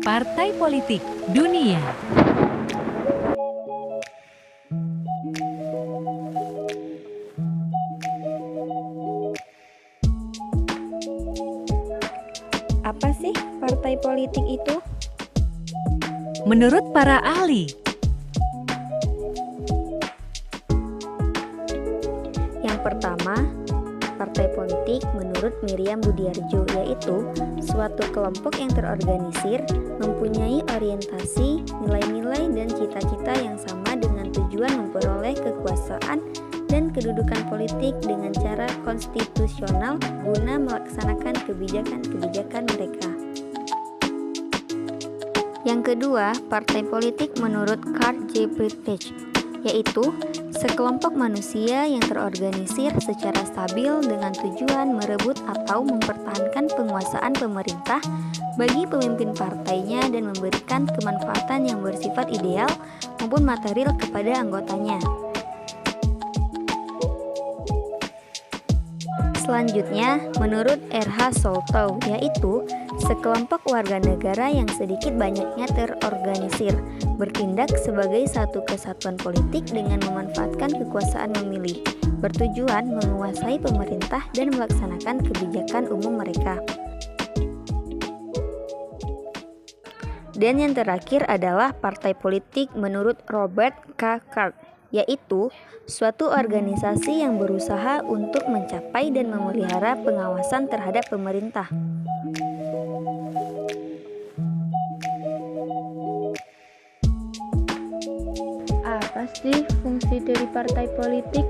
Partai Politik Dunia. Apa sih partai politik itu? Menurut para ahli, Yang pertama, partai politik menurut Miriam Budiarjo yaitu suatu kelompok yang terorganisir, mempunyai orientasi, nilai-nilai dan cita-cita yang sama dengan tujuan memperoleh kekuasaan dan kedudukan politik dengan cara konstitusional guna melaksanakan kebijakan-kebijakan mereka. Yang kedua, partai politik menurut Carl J. Friedrich yaitu sekelompok manusia yang terorganisir secara stabil dengan tujuan merebut atau mempertahankan penguasaan pemerintah bagi pemimpin partainya dan memberikan kemanfaatan yang bersifat ideal maupun material kepada anggotanya. Selanjutnya, menurut R.H. Soltow, yaitu sekelompok warga negara yang sedikit banyaknya terorganisir, bertindak sebagai satu kesatuan politik dengan memanfaatkan kekuasaan memilih, bertujuan menguasai pemerintah dan melaksanakan kebijakan umum mereka. Dan yang terakhir adalah partai politik menurut Robert K. Clark, yaitu suatu organisasi yang berusaha untuk mencapai dan memelihara pengawasan terhadap pemerintah. Apa sih fungsi dari partai politik?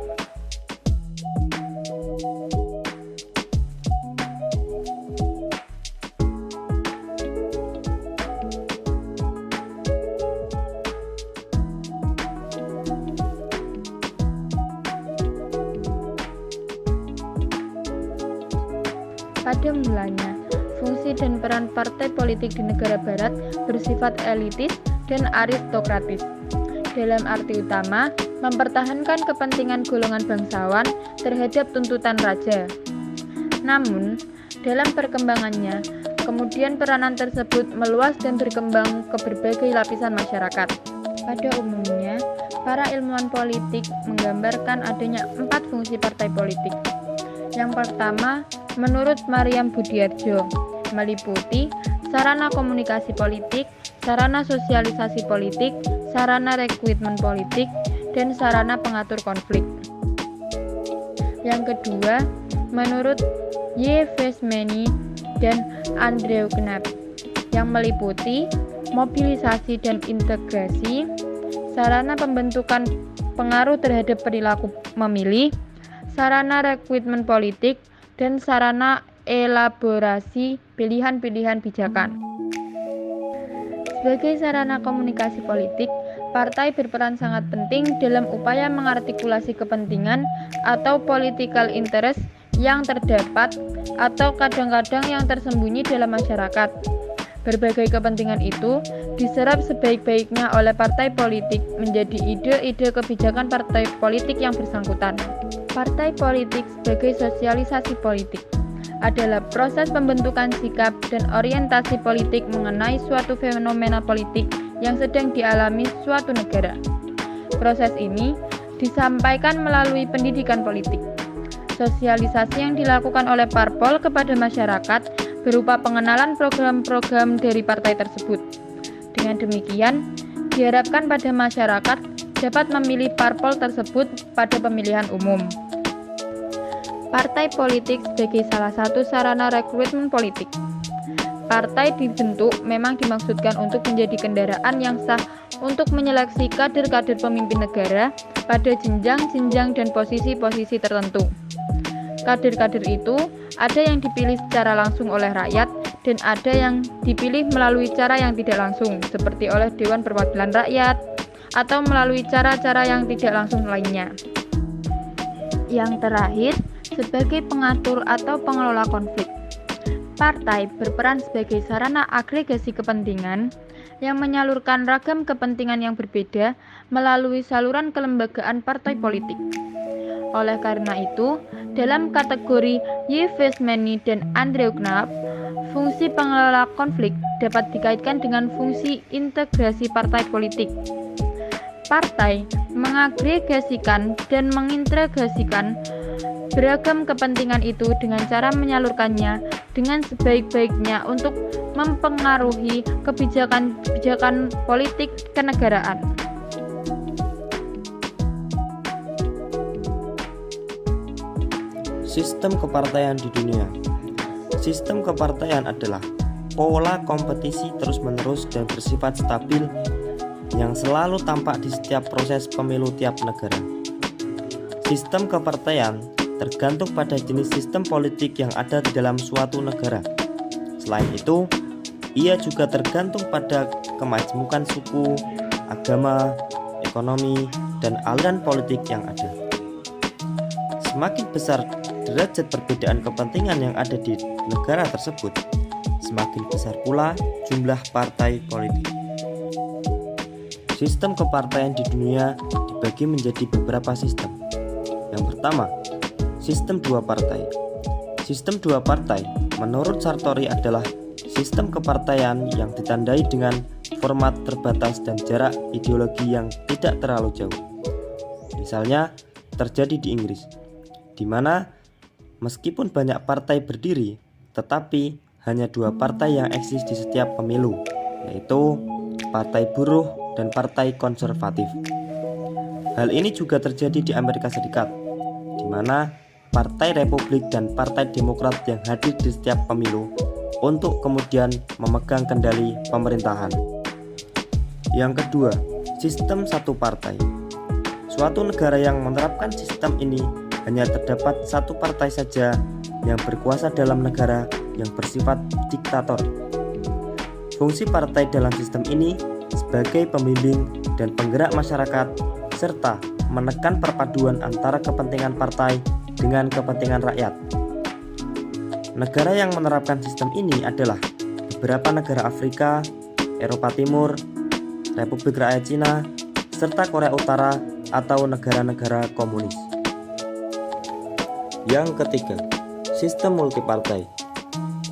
Pada mulanya, fungsi dan peran partai politik di negara barat bersifat elitis dan aristokratis. Dalam arti utama, mempertahankan kepentingan golongan bangsawan terhadap tuntutan raja. Namun, dalam perkembangannya, kemudian peranan tersebut meluas dan berkembang ke berbagai lapisan masyarakat. Pada umumnya, para ilmuwan politik menggambarkan adanya 4 fungsi partai politik. Yang pertama, menurut Miriam Budiarjo, meliputi sarana komunikasi politik, sarana sosialisasi politik, sarana rekrutmen politik, dan sarana pengatur konflik. Yang kedua, menurut Y. Vesmani dan Andrew Knapp, yang meliputi mobilisasi dan integrasi, sarana pembentukan pengaruh terhadap perilaku memilih, sarana rekrutmen politik, dan sarana elaborasi pilihan-pilihan pijakan. Sebagai sarana komunikasi politik, partai berperan sangat penting dalam upaya mengartikulasi kepentingan atau political interest yang terdapat atau kadang-kadang yang tersembunyi dalam masyarakat. Berbagai kepentingan itu diserap sebaik-baiknya oleh partai politik menjadi ide-ide kebijakan partai politik yang bersangkutan. Partai politik sebagai sosialisasi politik adalah proses pembentukan sikap dan orientasi politik mengenai suatu fenomena politik yang sedang dialami suatu negara. Proses ini disampaikan melalui pendidikan politik. Sosialisasi yang dilakukan oleh parpol kepada masyarakat berupa pengenalan program-program dari partai tersebut. Dengan demikian, diharapkan pada masyarakat dapat memilih parpol tersebut pada pemilihan umum. Partai politik sebagai salah satu sarana rekrutmen politik. Partai dibentuk memang dimaksudkan untuk menjadi kendaraan yang sah untuk menyeleksi kader-kader pemimpin negara pada jenjang-jenjang dan posisi-posisi tertentu. Kader-kader itu ada yang dipilih secara langsung oleh rakyat dan ada yang dipilih melalui cara yang tidak langsung, seperti oleh Dewan Perwakilan Rakyat atau melalui cara-cara yang tidak langsung lainnya. Yang terakhir, sebagai pengatur atau pengelola konflik. Partai berperan sebagai sarana agregasi kepentingan yang menyalurkan ragam kepentingan yang berbeda melalui saluran kelembagaan partai politik. Oleh karena itu, dalam kategori Y. Vesmani dan Andrew Knapp, Fungsi pengelola konflik dapat dikaitkan dengan fungsi integrasi partai politik. Partai mengagregasikan dan mengintegrasikan beragam kepentingan itu dengan cara menyalurkannya dengan sebaik-baiknya untuk mempengaruhi kebijakan politik kenegaraan. Sistem kepartaian di dunia. Sistem kepartaian adalah pola kompetisi terus-menerus dan bersifat stabil yang selalu tampak di setiap proses pemilu tiap negara. Sistem kepartaian tergantung pada jenis sistem politik yang ada di dalam suatu negara. Selain itu, ia juga tergantung pada kemajmukan suku, agama, ekonomi, dan aliran politik yang ada. Semakin besar derajat perbedaan kepentingan yang ada di negara tersebut, semakin besar pula jumlah partai politik. Sistem kepartaian di dunia dibagi menjadi beberapa sistem. Yang pertama, sistem dua partai. Sistem dua partai menurut Sartori adalah sistem kepartaian yang ditandai dengan format terbatas dan jarak ideologi yang tidak terlalu jauh. Misalnya terjadi di Inggris, di mana meskipun banyak partai berdiri, tetapi hanya dua partai yang eksis di setiap pemilu, yaitu Partai Buruh dan Partai Konservatif. Hal ini juga terjadi di Amerika Serikat, di mana Partai Republik dan Partai Demokrat yang hadir di setiap pemilu untuk kemudian memegang kendali pemerintahan. Yang kedua, sistem satu partai. Suatu negara yang menerapkan sistem ini hanya terdapat satu partai saja yang berkuasa dalam negara yang bersifat diktator. Fungsi partai dalam sistem ini sebagai pembimbing dan penggerak masyarakat serta menekan perpaduan antara kepentingan partai dengan kepentingan rakyat. Negara yang menerapkan sistem ini adalah beberapa negara Afrika, Eropa Timur, Republik Rakyat Cina, serta Korea Utara atau negara-negara komunis. Yang ketiga, sistem multipartai,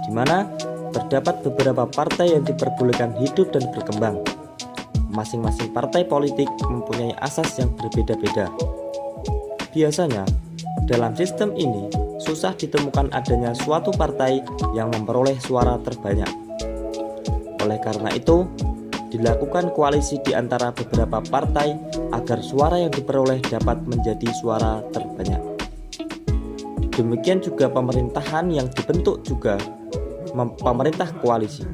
di mana terdapat beberapa partai yang diperbolehkan hidup dan berkembang. Masing-masing partai politik mempunyai asas yang berbeda-beda. Biasanya, dalam sistem ini susah ditemukan adanya suatu partai yang memperoleh suara terbanyak. Oleh karena itu, dilakukan koalisi di antara beberapa partai agar suara yang diperoleh dapat menjadi suara terbanyak. Demikian juga pemerintahan yang dibentuk juga pemerintah koalisi.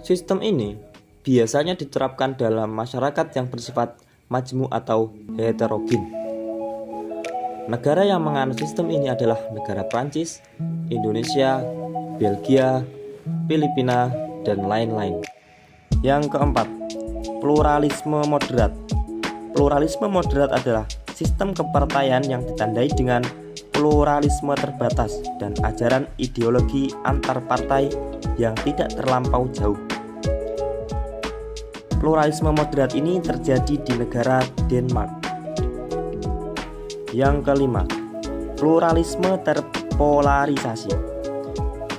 Sistem ini biasanya diterapkan dalam masyarakat yang bersifat majmuk atau heterogen. Negara yang menganut sistem ini adalah negara Prancis, Indonesia, Belgia, Filipina, dan lain-lain. Yang keempat, pluralisme moderat. Pluralisme moderat adalah sistem kepartaian yang ditandai dengan pluralisme terbatas dan ajaran ideologi antar partai yang tidak terlampau jauh. Pluralisme moderat ini terjadi di negara Denmark. Yang kelima, pluralisme terpolarisasi.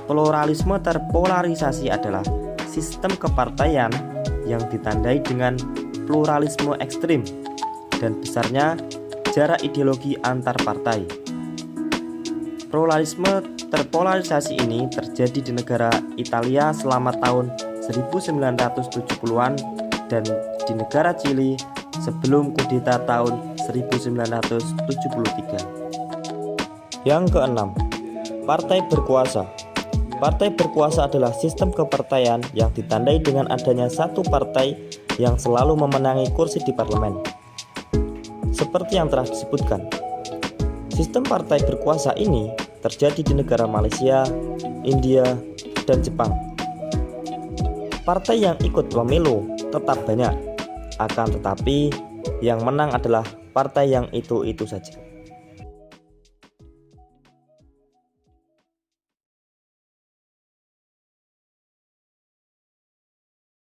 Pluralisme terpolarisasi adalah sistem kepartaian yang ditandai dengan pluralisme ekstrim dan besarnya jarak ideologi antar partai. Pluralisme terpolarisasi ini terjadi di negara Italia selama tahun 1970-an dan di negara Chili sebelum kudeta tahun 1973. Yang keenam, partai berkuasa. Partai berkuasa adalah sistem kepartaian yang ditandai dengan adanya satu partai yang selalu memenangi kursi di parlemen. Seperti yang telah disebutkan, sistem partai berkuasa ini terjadi di negara Malaysia, India, dan Jepang. Partai yang ikut pemilu tetap banyak, akan tetapi yang menang adalah partai yang itu-itu saja.